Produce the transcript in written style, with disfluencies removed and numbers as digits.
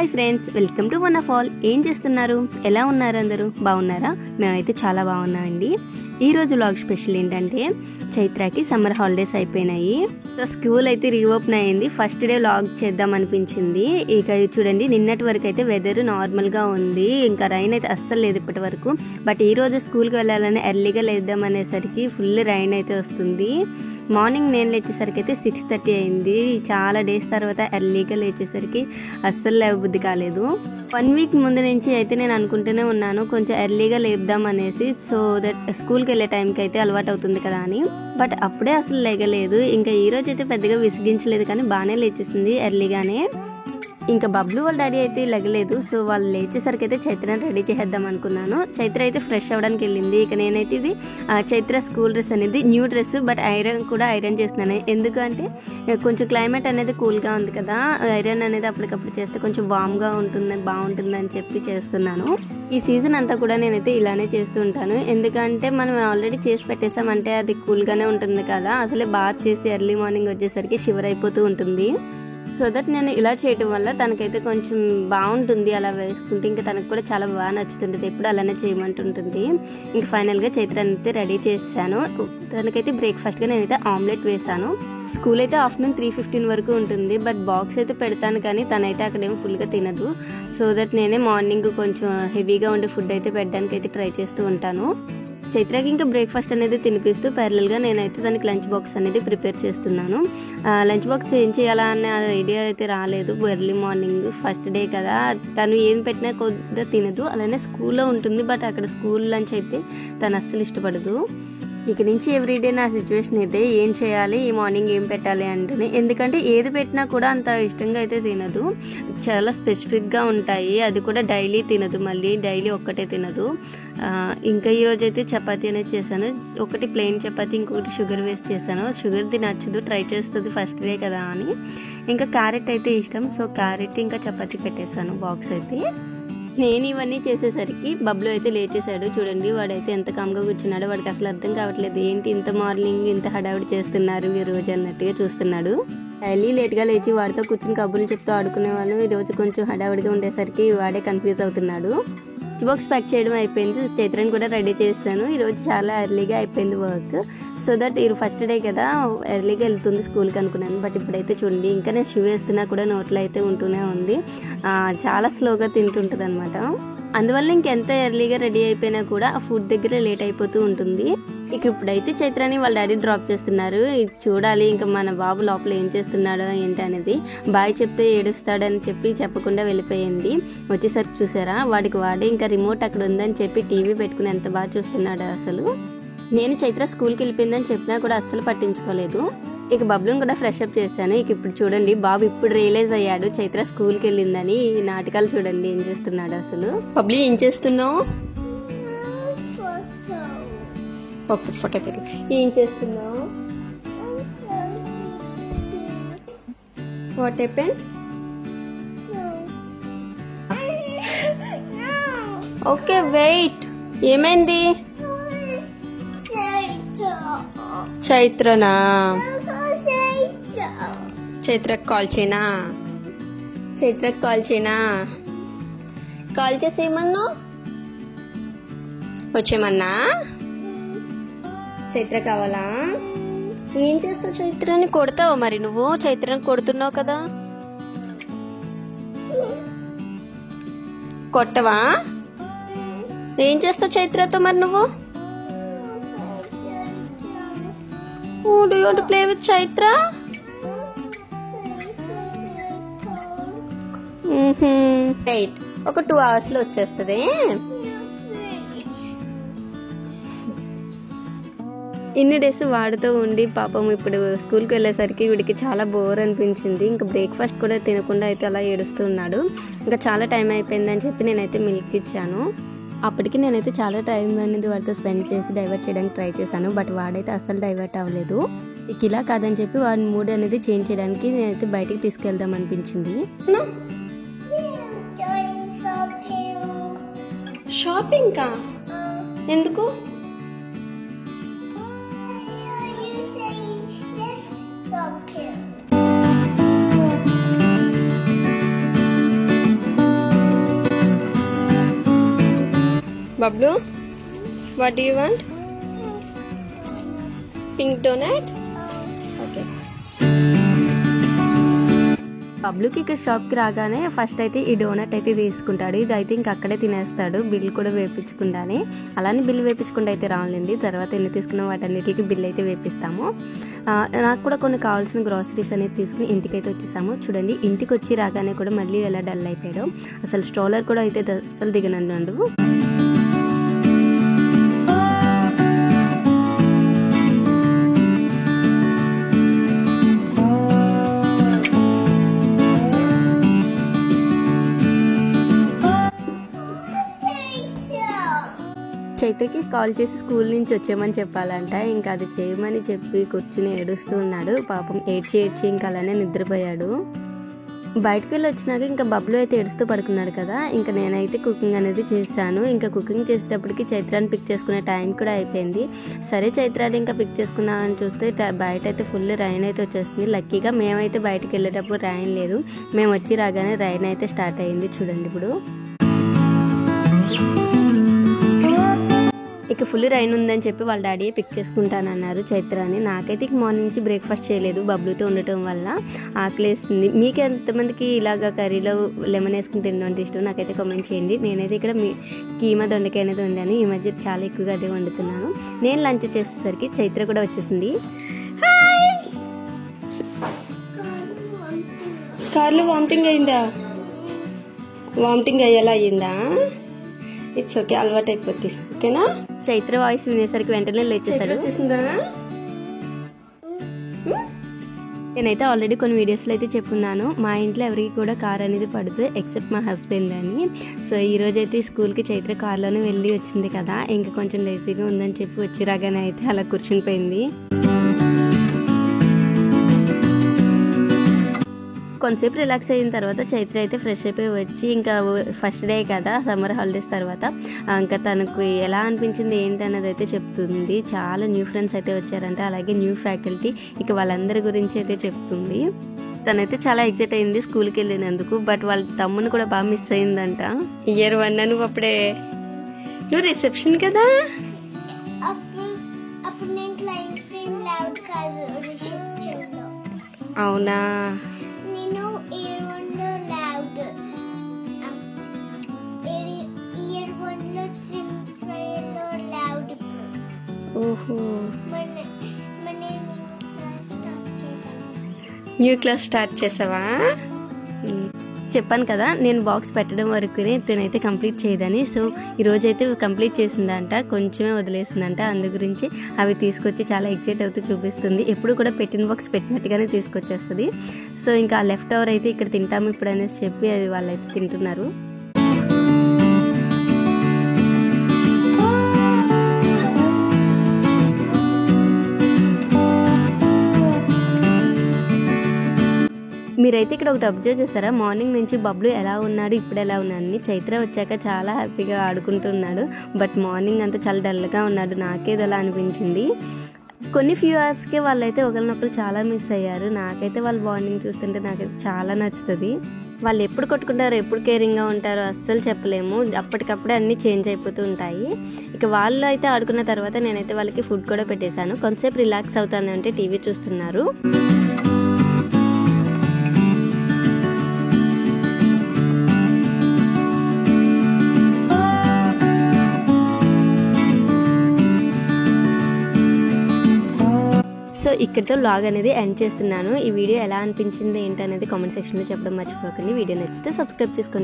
Hi friends, welcome to one of all. ఏం చేస్తున్నారు? ఎలా ఉన్నారు? అందరూ బాగున్నారా? మేమైతే చాలా బాగున్నామండి. ఈరోజు వ్లాగ్ స్పెషల్ ఏంటంటే చైత్రకి సమ్మర్ హాలిడేస్ అయిపోయినాయి. సో స్కూల్ అయితే రీఓపెన్ అయ్యింది. ఫస్ట్ డే వ్లాగ్ చేద్దాం అనిపించింది. ఇక చూడండి, నిన్నటి వరకు అయితే వెదర్ నార్మల్గా ఉంది, ఇంకా రైన్ అయితే అస్సలు లేదు ఇప్పటి వరకు. బట్ ఈరోజు స్కూల్కి వెళ్ళాలని ఎర్లీగా లేద్దాం అనేసరికి ఫుల్ రైన్ అయితే వస్తుంది. మార్నింగ్ నేను లేచేసరికి అయితే 6:30 అయింది. చాలా డేస్ తర్వాత ఎర్లీగా లేచేసరికి అస్సలు లేవబుద్ధి కాలేదు. 1 వీక్ ముందు నుంచి అయితే నేను అనుకుంటూనే ఉన్నాను కొంచెం ఎర్లీగా లేపుదాం అనేసి, సో దట్ స్కూల్కి వెళ్ళే టైంకి అయితే అలవాటు అవుతుంది కదా అని. బట్ అప్పుడే అసలు లేగలేదు. ఇంకా ఈరోజు అయితే పెద్దగా విసిగించలేదు, కానీ బాగానే లేచేసింది ఎర్లీగానే. ఇంకా బబ్లు వాళ్ళ డాడీ అయితే లెగలేదు. సో వాళ్ళు లేచేసరికి అయితే చైత్రని రెడీ చేసేద్దాం అనుకున్నాను. చైత్ర అయితే ఫ్రెష్ అవ్వడానికి వెళ్ళింది. ఇక నేనైతే ఇది చైత్ర స్కూల్ డ్రెస్ అనేది న్యూ డ్రెస్, బట్ ఐరన్ చేస్తున్నాను. ఎందుకంటే కొంచెం క్లైమేట్ అనేది కూల్గా ఉంది కదా, ఐరన్ అనేది అప్పటికప్పుడు చేస్తే కొంచెం వామ్గా బాగుంటుంది అని చెప్పి చేస్తున్నాను. ఈ సీజన్ అంతా కూడా నేనైతే ఇలానే చేస్తూ ఉంటాను. ఎందుకంటే మనం ఆల్రెడీ చేసి పెట్టేసామంటే అది కూల్గానే ఉంటుంది కదా, అసలే బాత్ చేసి ఎర్లీ మార్నింగ్ వచ్చేసరికి షివర్ అయిపోతూ ఉంటుంది. సో దట్ నేను ఇలా చేయటం వల్ల తనకైతే కొంచెం బాగుంటుంది. అలా వేసుకుంటే ఇంకా తనకు కూడా చాలా బాగా నచ్చుతుంటుంది. ఎప్పుడు అలానే చేయమంటుంటుంది. ఇంకా ఫైనల్గా చైత్రాన్ని అయితే రెడీ చేశాను. తనకైతే బ్రేక్ఫాస్ట్గా నేనైతే ఆమ్లెట్ వేసాను. స్కూల్ అయితే ఆఫ్టర్నూన్ 3:15 వరకు ఉంటుంది. బట్ బాక్స్ అయితే పెడతాను, కానీ తనైతే అక్కడేమో ఫుల్గా తినదు. సో దట్ నేనే మార్నింగ్ కొంచెం హెవీగా ఉండే ఫుడ్ అయితే పెట్టడానికి అయితే ట్రై చేస్తూ ఉంటాను. చైత్రకి ఇంకా బ్రేక్ఫాస్ట్ అనేది తినిపిస్తూ ప్యారలల్గా నేనైతే తనకి లంచ్ బాక్స్ అనేది ప్రిపేర్ చేస్తున్నాను. లంచ్ బాక్స్ ఏం చేయాలా అనే ఐడియా అయితే రాలేదు. ఎర్లీ మార్నింగ్ ఫస్ట్ డే కదా, తను ఏం పెట్టినా కొద్దిగా తినదు. అలానే స్కూల్లో ఉంటుంది, బట్ అక్కడ స్కూల్ లంచ్ అయితే తను అస్సలు ఇష్టపడదు. ఇక నుంచి ఎవ్రీడే నా సిచ్యువేషన్ అయితే ఏం చేయాలి, ఈ మార్నింగ్ ఏం పెట్టాలి అంటూనే. ఎందుకంటే ఏది పెట్టినా కూడా అంత ఇష్టంగా అయితే తినదు. చాలా స్పెసిఫిక్గా ఉంటాయి. అది కూడా డైలీ తినదు, మళ్ళీ డైలీ ఒక్కటే తినదు. ఇంకా ఈరోజు అయితే చపాతీ అనేది చేశాను. ఒకటి ప్లెయిన్ చపాతీ, ఇంకొకటి షుగర్ వేస్ట్ చేశాను. షుగర్ది నచ్చదు, ట్రై చేస్తుంది ఫస్ట్ డే కదా అని. ఇంకా క్యారెట్ అయితే ఇష్టం, సో క్యారెట్ ఇంకా చపాతీ పెట్టేశాను బాక్స్ అయితే. నేను ఇవన్నీ చేసేసరికి బబ్లు అయితే లేచేశాడు. చూడండి, వాడైతే ఎంత కామ్గా కూర్చున్నాడో. వాడికి అసలు అర్థం కావట్లేదు, ఏంటి ఇంత మార్నింగ్ ఇంత హడావిడి చేస్తున్నారు ఈ రోజు అన్నట్టుగా చూస్తున్నాడు. డైలీ లేట్గా లేచి వాడితో కూర్చుని కబుర్లు చెప్తూ ఆడుకునే వాళ్ళు. ఈరోజు కొంచెం హడావిడిగా ఉండేసరికి వాడే కన్ఫ్యూజ్ అవుతున్నాడు. బాక్స్ ప్యాక్ చేయడం అయిపోయింది. చైత్రని కూడా రెడీ చేస్తాను. ఈరోజు చాలా ఎర్లీగా అయిపోయింది వర్క్. సో దట్ ఈ ఫస్ట్ డే కదా, ఎర్లీగా వెళ్తుంది స్కూల్కి అనుకున్నాను. బట్ ఇప్పుడైతే చూడండి, ఇంకా నేను షూ వేస్తున్నా కూడా నోట్లో అయితే ఉంటూనే ఉంది. చాలా స్లోగా తింటుంటుంది అనమాట. అందువల్ల ఇంకెంత ఎర్లీగా రెడీ అయిపోయినా కూడా ఆ ఫుడ్ దగ్గర లేట్ అయిపోతూ ఉంటుంది. ఇక ఇప్పుడైతే చైత్రాని వాళ్ళ డాడీ డ్రాప్ చేస్తున్నారు. ఇది చూడాలి ఇంకా మన బాబు లోపల ఏం చేస్తున్నాడో ఏంటి అనేది. బాయ్ చెప్తే ఏడుస్తాడని చెప్పి చెప్పకుండా వెళ్ళిపోయింది. వచ్చేసరికి చూసారా, వాడే ఇంకా రిమోట్ అక్కడ ఉందని చెప్పి టీవీ పెట్టుకుని ఎంత బాగా చూస్తున్నాడు అసలు. నేను చైత్ర స్కూల్కి వెళ్ళిపోయిందని చెప్పినా కూడా అస్సలు పట్టించుకోలేదు. ఇక బబ్లుని కూడా ఫ్రెష్ అప్ చేశాను. ఇక ఇప్పుడు చూడండి, బాబు ఇప్పుడు రియలైజ్ అయ్యాడు చైత్ర స్కూల్కి వెళ్ళిందని. ఈ నాటకాలు చూడండి ఏం చేస్తున్నాడు అసలు. బబ్లీ ఏం చేస్తున్నావు? ఓకే, ఫోటో తెలు. ఏం చేస్తున్నావు? What happened? ఓకే వెయిట్, ఏమైంది? చైత్రనా? చైత్రకు కాల్ చేయనా? చైత్రకు కాల్ చేయనా? కాల్ చేసేయమన్నా, వచ్చేయమన్నా. చైత్ర కావాలా? ఏం చేస్తావు? చైత్రని కొడతావా మరి నువ్వు? చైత్రని కొడుతున్నావు కదా, కొట్టవా? ఏం చేస్తావు చైత్రతో మరి నువ్వు? Do you want to play with Chaitra? Right, ఒక 2 hours లో వచ్చేస్తుంది. ఇన్ని డేస్ వాడితో ఉండి పాపం ఇప్పుడు స్కూల్కి వెళ్ళేసరికి వీడికి చాలా బోర్ అనిపించింది. ఇంకా బ్రేక్ఫాస్ట్ కూడా తినకుండా అయితే అలా ఏడుస్తున్నాడు. ఇంకా చాలా టైం అయిపోయిందని చెప్పి నేనైతే మిల్క్ ఇచ్చాను. అప్పటికి నేనైతే చాలా టైం అనేది వాడితో స్పెండ్ చేసి డైవర్ట్ చేయడానికి ట్రై చేశాను. బట్ వాడైతే అస్సలు డైవర్ట్ అవ్వలేదు. ఇక ఇలా కాదని చెప్పి వాడి మూడ్ అనేది చేంజ్ చేయడానికి నేనైతే బయటికి తీసుకెళ్దాం అనిపించింది. షాపింగ్ కా? ఎందుకు? Bablu, what do you want? Pink donut. Okay. బబ్లుకి ఇక్కడ షాప్కి రాగానే ఫస్ట్ అయితే ఈ డోనట్ అయితే తీసుకుంటాడు. ఇది అయితే ఇంక అక్కడే తినేస్తాడు, బిల్ కూడా వేయించుకుంటానే. అలానే బిల్ వేయించుకుంటూ అయితే రావాలండి. తర్వాత ఎన్ని తీసుకున్న వాటన్నిటికి బిల్ అయితే వేపిస్తాము. నాకు కూడా కొన్ని కావాల్సిన గ్రాసరీస్ అనేది తీసుకుని ఇంటికైతే వచ్చేసాము. చూడండి, ఇంటికి వచ్చి రాగానే కూడా మళ్ళీ ఎలా డల్ అయిపోయాడు. అసలు స్ట్రోలర్ కూడా అయితే అసలు దిగనండు. చైత్రకి కాల్ చేసి స్కూల్ నుంచి వచ్చేయమని చెప్పాలంట. ఇంకా అది చేయమని చెప్పి కూర్చుని ఏడుస్తూ ఉన్నాడు. పాపం ఏడ్చి ఇంకా అలానే నిద్రపోయాడు. బయటకు వెళ్ళి వచ్చినాక ఇంకా బబ్లు అయితే ఏడుస్తూ పడుకున్నాడు కదా. ఇంకా నేనైతే కుకింగ్ అనేది చేశాను. ఇంకా కుకింగ్ చేసేటప్పటికి చైత్రాన్ని పిక్ చేసుకునే టైం కూడా అయిపోయింది. సరే చైత్రాన్ని ఇంకా పిక్ చేసుకుందామని చూస్తే బయట అయితే ఫుల్ రైన్ అయితే వచ్చేస్తుంది. లక్కీగా మేమైతే బయటకు వెళ్ళేటప్పుడు రైన్ లేదు. మేము వచ్చి రాగానే రైన్ అయితే స్టార్ట్ అయింది. చూడండి, ఇప్పుడు ఇక ఫుల్ రైన్ ఉందని చెప్పి వాళ్ళ డాడీ పిక్ చేసుకుంటానన్నారు చైత్రాన్ని. నాకైతే మార్నింగ్ నుంచి బ్రేక్ఫాస్ట్ చేయలేదు, బబ్లుతో ఉండటం వల్ల ఆకలేస్తుంది. మీకు ఎంతమందికి ఇలాగ కర్రీలో లెమన్ వేసుకుని తినడం అంటే ఇష్టం నాకైతే కామెంట్ చేయండి. నేనైతే ఇక్కడ కీమా దొండకాయ అనేది వండాను. ఈ మధ్య చాలా ఎక్కువగా అదే వండుతున్నాను. నేను లంచ్ చేసేసరికి చైత్ర కూడా వచ్చేసింది. కార్లో వామిటింగ్ అయిందా? వామిటింగ్ అయ్యేలా అయ్యిందా? ఇట్స్ ఓకే, అలవాటు అయిపోద్ది. ఓకేనా? చైత్ర వాయిస్ వినేసరికి వెంటనే లేచేసాడు. నేనైతే ఆల్రెడీ కొన్ని వీడియోస్లో అయితే చెప్పున్నాను, మా ఇంట్లో ఎవరికి కూడా కార్ అనేది పడదు ఎక్సెప్ట్ మా హస్బెండ్ అని. సో ఈ రోజు అయితే స్కూల్కి చైత్ర కార్లోనే వెళ్ళి వచ్చింది కదా, ఇంకా కొంచెం లేజీగా ఉందని చెప్పి వచ్చి రాగానే అయితే అలా కూర్చుని పోయింది. కొంతసేపు రిలాక్స్ అయిన తర్వాత చైత్ర అయితే ఫ్రెష్ అయిపోయి వచ్చి ఇంకా ఫస్ట్ డే కదా సమ్మర్ హాలిడేస్ తర్వాత ఇంకా తనకు ఎలా అనిపించింది ఏంటన్నది అయితే చెప్తుంది. చాలా న్యూ ఫ్రెండ్స్ అయితే వచ్చారంట, అలాగే న్యూ ఫ్యాకల్టీ, ఇక వాళ్ళందరి గురించి అయితే చెప్తుంది. తనైతే చాలా ఎక్సైట్ అయింది స్కూల్కి వెళ్ళినందుకు. బట్ వాళ్ళ తమ్ముని కూడా బాగా మిస్ అయిందంట. ఇయర్ 1 నువ్వు అప్పుడే నువ్వు రిసెప్షన్ కదా. అవునా? ఓహో, న్యూ క్లాస్ స్టార్ట్ చేసావా? చెప్పాను కదా నేను బాక్స్ పెట్టడం వరకునే తనైతే కంప్లీట్ చేయదని. సో ఈరోజైతే కంప్లీట్ చేసిందంట, కొంచెమే వదిలేసిందంట. అందు గురించి అవి తీసుకొచ్చి చాలా ఎక్సైట్ అవుతూ చూపిస్తుంది. ఎప్పుడు కూడా పెట్టిన బాక్స్ పెట్టినట్టుగానే తీసుకొచ్చేస్తుంది. సో ఇంకా లెఫ్ట్ ఓవర్ అయితే ఇక్కడ తింటాము ఇప్పుడు అనేసి చెప్పి అది వాళ్ళైతే తింటున్నారు. మీరైతే ఇక్కడ ఒకటి అబ్జర్వ్ చేస్తారా, మార్నింగ్ నుంచి బబ్లు ఎలా ఉన్నాడు ఇప్పుడు ఎలా ఉన్నాడు. చైత్ర వచ్చాక చాలా హ్యాపీగా ఆడుకుంటున్నాడు. బట్ మార్నింగ్ అంతా చాలా డల్గా ఉన్నాడు, నాకేదో అలా అనిపించింది. కొన్ని ఫ్యూ అవర్స్కే వాళ్ళైతే ఒకరినొకరు చాలా మిస్ అయ్యారు. నాకైతే వాళ్ళ బాండింగ్ చూస్తుంటే నాకైతే చాలా నచ్చుతుంది. వాళ్ళు ఎప్పుడు కొట్టుకుంటారో ఎప్పుడు కేరింగ్గా ఉంటారో అస్సలు చెప్పలేము. అప్పటికప్పుడే అన్నీ చేంజ్ అయిపోతూ ఉంటాయి. ఇక వాళ్ళు అయితే ఆడుకున్న తర్వాత నేనైతే వాళ్ళకి ఫుడ్ కూడా పెట్టేశాను. కొంతసేపు రిలాక్స్ అవుతానంటే టీవీ చూస్తున్నారు. సో ఇక్కడితో వ్లాగ్ అనేది ఎండ్ చేస్తున్నాను. ఈ వీడియో ఎలా అనిపించింది ఏంటనేది కామెంట్ సెక్షన్లో చెప్పడం మర్చిపోకండి. వీడియో నచ్చితే సబ్స్క్రైబ్ చేసుకోండి.